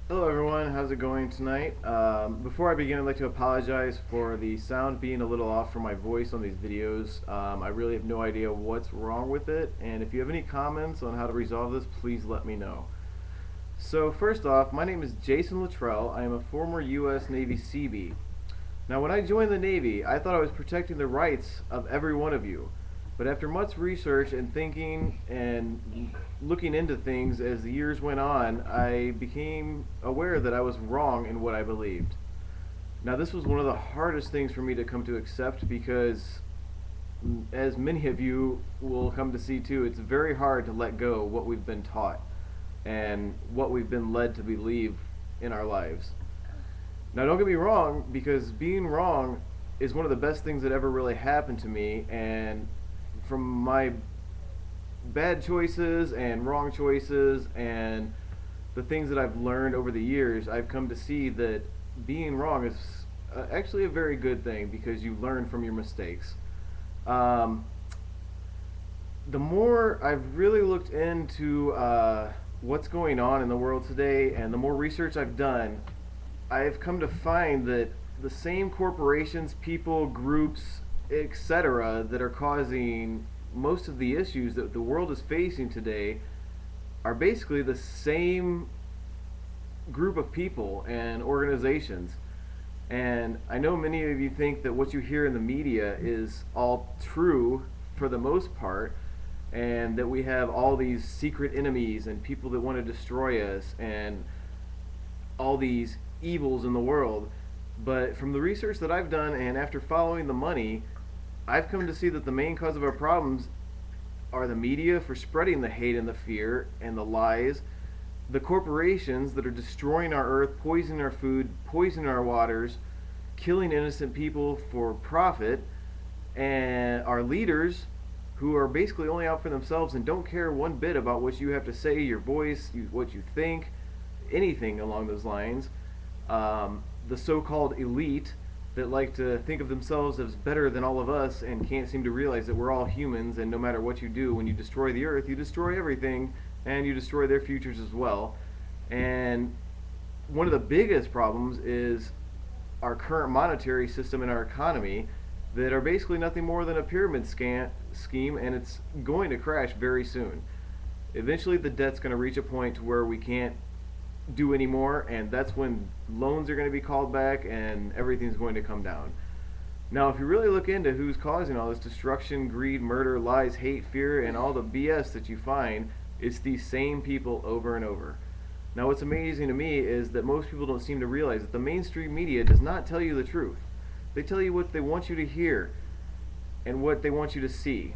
Hello everyone, how's it going tonight? Before I begin, I'd like to apologize for the sound being a little off from my voice on these videos. I really have no idea what's wrong with it, and if you have any comments on how to resolve this, please let me know. So first off, my name is Jason Luttrell. I am a former U.S. Navy Seabee. Now, when I joined the Navy, I thought I was protecting the rights of every one of you. But after much research and thinking and looking into things as the years went on, I became aware that I was wrong in what I believed. Now, this was one of the hardest things for me to come to accept because, as many of you will come to see too, it's very hard to let go what we've been taught and what we've been led to believe in our lives. Now, don't get me wrong, because being wrong is one of the best things that ever really happened to me, and from my bad choices and wrong choices and the things that I've learned over the years, I've come to see that being wrong is actually a very good thing because you learn from your mistakes. Um, the more I've really looked into what's going on in the world today and the more research I've done, I've come to find that the same corporations, people, groups, etc., that are causing most of the issues that the world is facing today are basically the same group of people and organizations. And I know many of you think that what you hear in the media is all true for the most part, and that we have all these secret enemies and people that want to destroy us and all these evils in the world. But from the research that I've done and after following the money, I've come to see that the main cause of our problems are the media for spreading the hate and the fear and the lies, the corporations that are destroying our earth, poisoning our food, poisoning our waters, killing innocent people for profit, and our leaders who are basically only out for themselves and don't care one bit about what you have to say, your voice, what you think, anything along those lines. The so-called elite that like to think of themselves as better than all of us and can't seem to realize that we're all humans, and no matter what you do, when you destroy the earth, you destroy everything and you destroy their futures as well. And one of the biggest problems is our current monetary system and our economy that are basically nothing more than a pyramid scheme, and it's going to crash very soon. Eventually, the debt's going to reach a point to where we can't do anymore, and that's when loans are going to be called back and everything's going to come down. Now, if you really look into who's causing all this destruction, greed, murder, lies, hate, fear, and all the BS that you find, it's these same people over and over. Now, what's amazing to me is that most people don't seem to realize that the mainstream media does not tell you the truth. They tell you what they want you to hear and what they want you to see.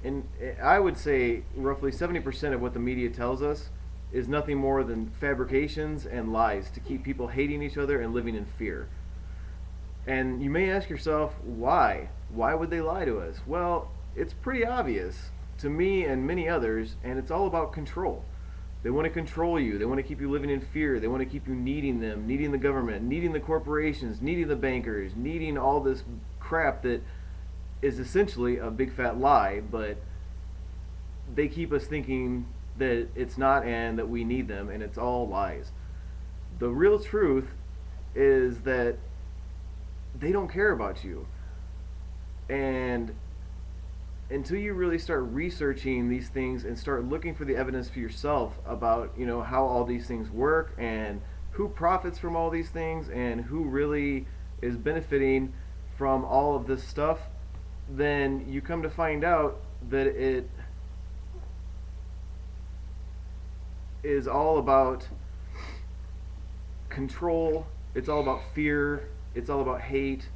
And I would say roughly 70% of what the media tells us is nothing more than fabrications and lies to keep people hating each other and living in fear. And you may ask yourself, why? Why would they lie to us? Well, it's pretty obvious to me and many others, and it's all about control. They want to control you. They want to keep you living in fear. They want to keep you needing them, needing the government, needing the corporations, needing the bankers, needing all this crap that is essentially a big fat lie, but they keep us thinking that it's not and that we need them, and it's all lies. The real truth is that they don't care about you. And until you really start researching these things and start looking for the evidence for yourself about, how all these things work and who profits from all these things and who really is benefiting from all of this stuff, then you come to find out that it is all about control, it's all about fear, it's all about hate,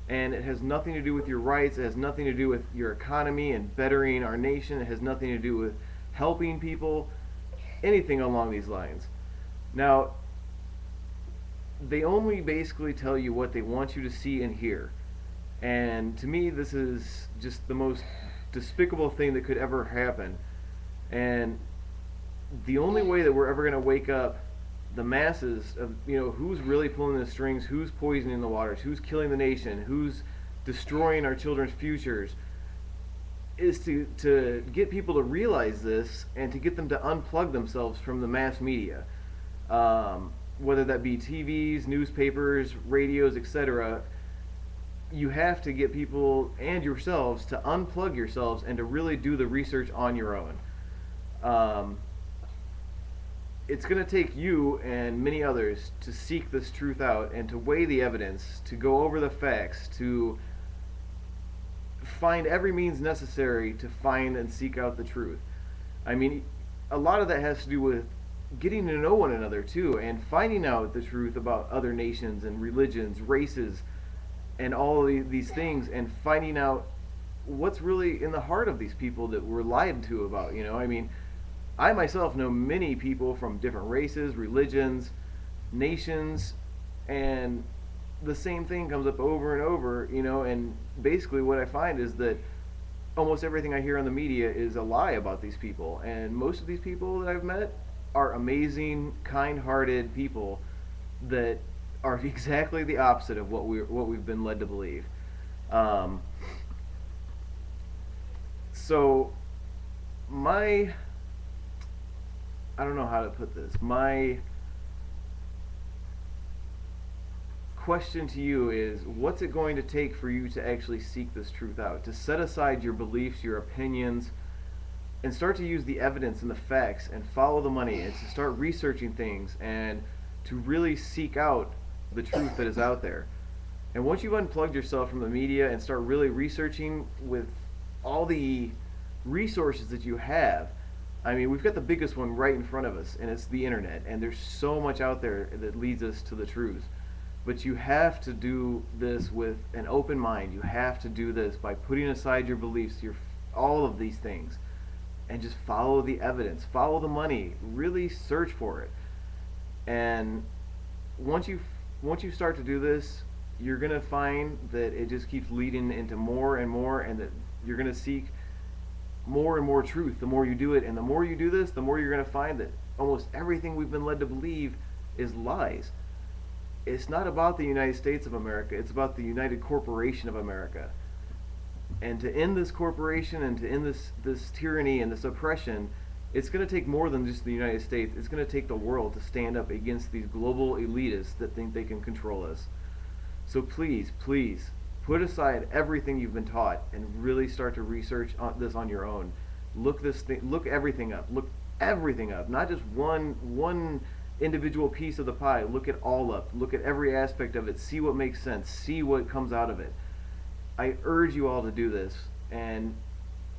and it has nothing to do with your rights, it has nothing to do with your economy and bettering our nation, it has nothing to do with helping people, anything along these lines. Now, they only basically tell you what they want you to see and hear. And to me, this is just the most despicable thing that could ever happen. And the only way that we're ever going to wake up the masses of, who's really pulling the strings, who's poisoning the waters, who's killing the nation, who's destroying our children's futures, is to get people to realize this and to get them to unplug themselves from the mass media. whether that be TVs, newspapers, radios, etc., you have to get people and yourselves to unplug yourselves and to really do the research on your own. Um, it's going to take you and many others to seek this truth out and to weigh the evidence, to go over the facts, to find every means necessary to find and seek out the truth. I mean, a lot of that has to do with getting to know one another too, and finding out the truth about other nations and religions, races, and all of these things, and finding out what's really in the heart of these people that we're lied to about. I mean, I myself know many people from different races, religions, nations, and the same thing comes up over and over, and basically what I find is that almost everything I hear on the media is a lie about these people. And most of these people that I've met are amazing, kind-hearted people that are exactly the opposite of what we've been led to believe. So I don't know how to put this. My question to you is, what's it going to take for you to actually seek this truth out? To set aside your beliefs, your opinions, and start to use the evidence and the facts and follow the money, and to start researching things and to really seek out the truth that is out there. And once you've unplugged yourself from the media and start really researching with all the resources that you have, I mean, we've got the biggest one right in front of us, and it's the internet, and there's so much out there that leads us to the truth. But you have to do this with an open mind. You have to do this by putting aside your beliefs, all of these things, and just follow the evidence, follow the money, really search for it. And once you start to do this, you're going to find that it just keeps leading into more and more, and that you're going to seek more and more truth the more you do it. And the more you do this, the more you're going to find that almost everything we've been led to believe is lies. It's not about the United States of America, it's about the United Corporation of America. And to end this corporation and to end this tyranny and this oppression, it's going to take more than just the United States. It's going to take the world to stand up against these global elitists that think they can control us. So please, please, put aside everything you've been taught and really start to research this on your own. Look everything up. Look everything up, not just one individual piece of the pie. Look it all up. Look at every aspect of it. See what makes sense. See what comes out of it. I urge you all to do this, and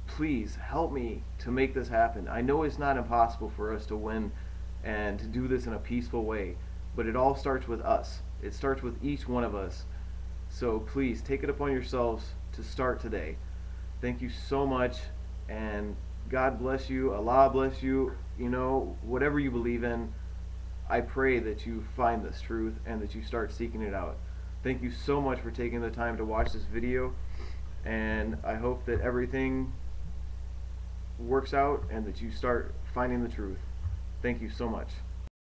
please help me to make this happen. I know it's not impossible for us to win and to do this in a peaceful way, but it all starts with us. It starts with each one of us. So please take it upon yourselves to start today. Thank you so much, and God bless you. Allah bless you. Whatever you believe in, I pray that you find this truth and that you start seeking it out. Thank you so much for taking the time to watch this video, and I hope that everything works out and that you start finding the truth. Thank you so much.